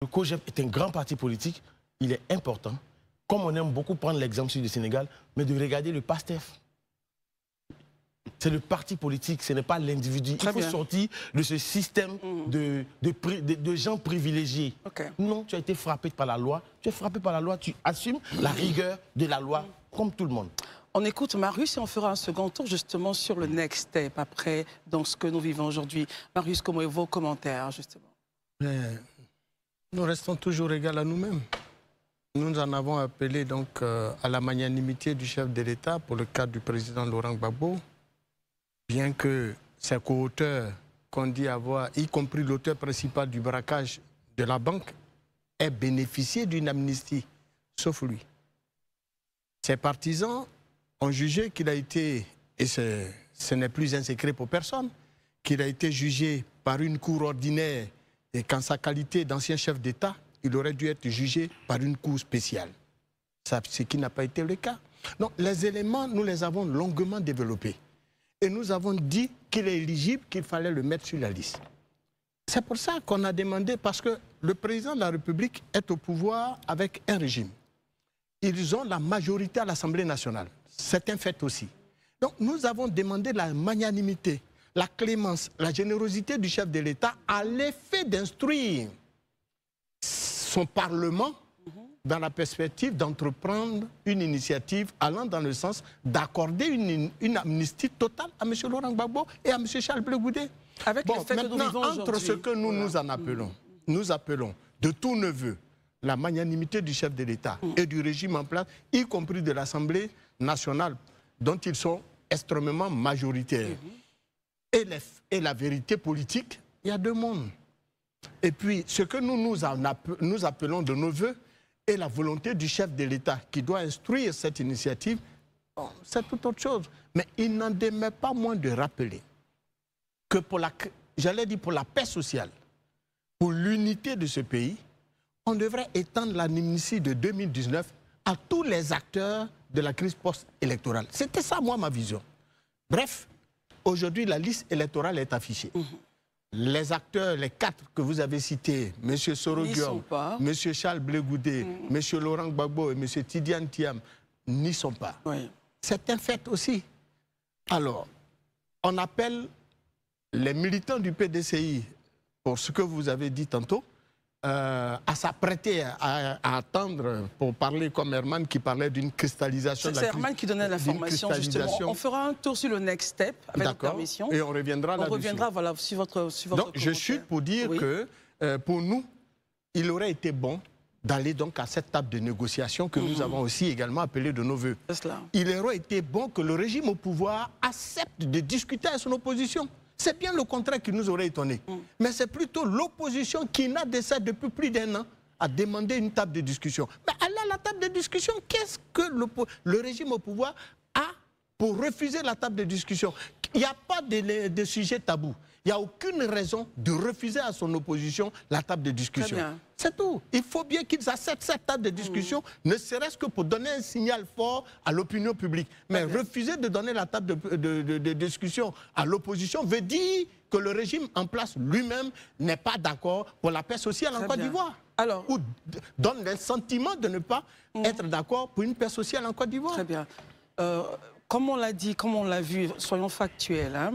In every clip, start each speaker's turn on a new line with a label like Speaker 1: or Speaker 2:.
Speaker 1: Le COJEP est un grand parti politique, il est important, comme on aime beaucoup prendre l'exemple du Sénégal, mais de regarder le PASTEF. C'est le parti politique, ce n'est pas l'individu. Il faut sortir de ce système de gens privilégiés. Non, tu as été frappé par la loi, tu es frappé par la loi, tu assumes la rigueur de la loi comme tout le monde.
Speaker 2: On écoute Marius et on fera un second tour justement sur le next step après dans ce que nous vivons aujourd'hui. Marius, comment est vos commentaires justement?
Speaker 3: Nous restons toujours égaux à nous-mêmes. Nous en avons appelé donc à la magnanimité du chef de l'État pour le cas du président Laurent Gbagbo, bien que ses co-auteurs qu'on dit avoir, y compris l'auteur principal du braquage de la banque, aient bénéficié d'une amnistie, sauf lui. Ses partisans ont jugé qu'il a été, et ce n'est plus un secret pour personne, qu'il a été jugé par une cour ordinaire et qu'en sa qualité d'ancien chef d'État, il aurait dû être jugé par une cour spéciale. Ce qui n'a pas été le cas. Donc les éléments, nous les avons longuement développés. Et nous avons dit qu'il est éligible, qu'il fallait le mettre sur la liste. C'est pour ça qu'on a demandé, parce que le président de la République est au pouvoir avec un régime. Ils ont la majorité à l'Assemblée nationale. C'est un fait aussi. Donc nous avons demandé la magnanimité, la clémence, la générosité du chef de l'État à l'effet d'instruire son Parlement dans la perspective d'entreprendre une initiative allant dans le sens d'accorder une amnistie totale à M. Laurent Gbagbo et à M. Charles Blé Goudé.
Speaker 2: Avec les faits que nous vivons
Speaker 3: entre ce que nous en appelons, nous appelons de tout neveu la magnanimité du chef de l'État et du régime en place, y compris de l'Assemblée nationale, dont ils sont extrêmement majoritaires. Et la vérité politique, il y a deux mondes. Et puis, ce que nous appelons de nos voeux est la volonté du chef de l'État qui doit instruire cette initiative, bon, c'est tout autre chose. Mais il n'en demeure pas moins de rappeler que pour la paix sociale, pour l'unité de ce pays, on devrait étendre l'amnistie de 2019 à tous les acteurs de la crise post-électorale. C'était ça, moi, ma vision. Bref, aujourd'hui, la liste électorale est affichée. Les acteurs, les quatre que vous avez cités, M. Soro-Guillaume, M. Charles Blé Goudé, M. Laurent Gbagbo et M. Tidiane Thiam, n'y sont pas. C'est un fait aussi. Alors, on appelle les militants du PDCI, pour ce que vous avez dit tantôt, à s'apprêter à attendre pour parler comme Herman qui parlait d'une cristallisation.
Speaker 2: C'est Herman qui donnait l'information justement. On fera un tour sur le next step avec votre permission.
Speaker 3: Et on reviendra là-dessus.
Speaker 2: On reviendra voilà, sur votre
Speaker 3: donc, je chute pour dire que pour nous, il aurait été bon d'aller donc à cette table de négociation que nous avons aussi également appelée de nos voeux. Il aurait été bon que le régime au pouvoir accepte de discuter avec son opposition. C'est bien le contraire qui nous aurait étonné. Mais c'est plutôt l'opposition qui n'a de ça depuis plus d'1 an à demander une table de discussion. Mais aller à la table de discussion, qu'est-ce que le régime au pouvoir a pour refuser la table de discussion? Il n'y a pas de sujet tabou. Il n'y a aucune raison de refuser à son opposition la table de discussion. C'est tout. Il faut bien qu'ils acceptent cette table de discussion, ne serait-ce que pour donner un signal fort à l'opinion publique. Mais refuser de donner la table de discussion à l'opposition veut dire que le régime en place lui-même n'est pas d'accord pour la paix sociale en Côte d'Ivoire. Ou donne le sentiment de ne pas être d'accord pour une paix sociale en Côte d'Ivoire.
Speaker 2: Très bien. Comme on l'a dit, comme on l'a vu, soyons factuels, hein,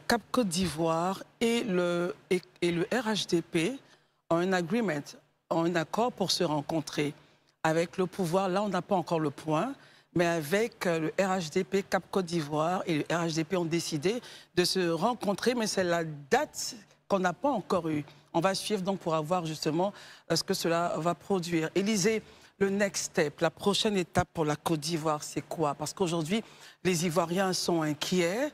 Speaker 2: Cap Côte d'Ivoire et le RHDP ont un agreement, ont un accord pour se rencontrer. Avec le pouvoir, là on n'a pas encore le point, mais avec le RHDP, Cap Côte d'Ivoire et le RHDP ont décidé de se rencontrer, mais c'est la date qu'on n'a pas encore eue. On va suivre donc pour avoir justement ce que cela va produire. Élysée, le next step, la prochaine étape pour la Côte d'Ivoire, c'est quoi? Parce qu'aujourd'hui, les Ivoiriens sont inquiets.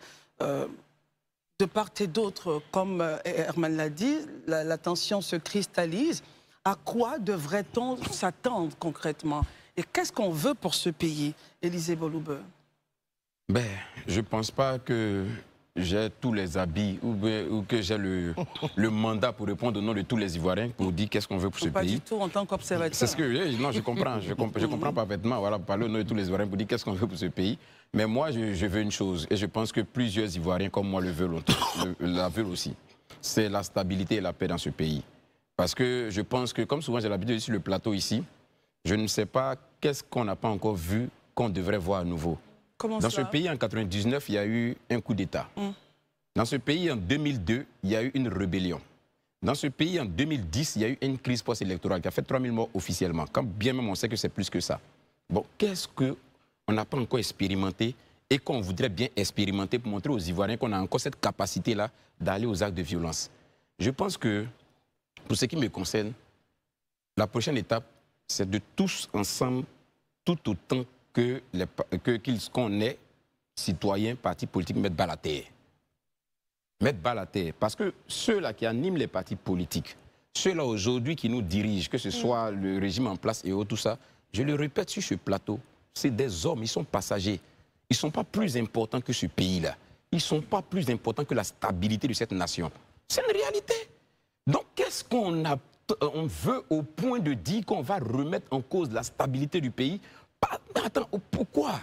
Speaker 2: De part et d'autre, comme Herman l'a dit, la tension se cristallise. À quoi devrait-on s'attendre concrètement? Et qu'est-ce qu'on veut pour ce pays, Élysée Boloube?
Speaker 4: Ben, je ne pense pas que j'ai tous les habits ou que j'ai le mandat pour répondre au nom de tous les Ivoiriens pour dire qu'est-ce qu'on veut pour ce pays.
Speaker 2: Pas du tout en tant qu'observateur.
Speaker 4: C'est ce que non, je comprends, je comprends parfaitement. Voilà, parler au nom de tous les Ivoiriens pour dire qu'est-ce qu'on veut pour ce pays. Mais moi, je veux une chose, et je pense que plusieurs Ivoiriens comme moi la veulent aussi. C'est la stabilité et la paix dans ce pays. Parce que je pense que, comme souvent j'ai l'habitude de dire sur le plateau ici, je ne sais pas qu'est-ce qu'on n'a pas encore vu qu'on devrait voir à nouveau.
Speaker 2: Comment
Speaker 4: Dans
Speaker 2: cela?
Speaker 4: ce pays, en 1999, il y a eu un coup d'État. Dans ce pays, en 2002, il y a eu une rébellion. Dans ce pays, en 2010, il y a eu une crise post-électorale qui a fait 3000 morts officiellement, quand bien même on sait que c'est plus que ça. Bon, qu'est-ce qu'on n'a pas encore expérimenté et qu'on voudrait bien expérimenter pour montrer aux Ivoiriens qu'on a encore cette capacité-là d'aller aux actes de violence? Je pense que, pour ce qui me concerne, la prochaine étape, c'est de tous ensemble, tout autant qu'on est citoyens, partis politiques, mettre bas la terre. Mettre bas la terre. Parce que ceux-là qui animent les partis politiques, ceux-là aujourd'hui qui nous dirigent, que ce soit le régime en place et autres, tout ça, je le répète sur ce plateau, c'est des hommes, ils sont passagers. Ils ne sont pas plus importants que ce pays-là. Ils ne sont pas plus importants que la stabilité de cette nation. C'est une réalité. Donc, qu'est-ce qu'on veut au point de dire qu'on va remettre en cause la stabilité du pays? Mais attends, pourquoi?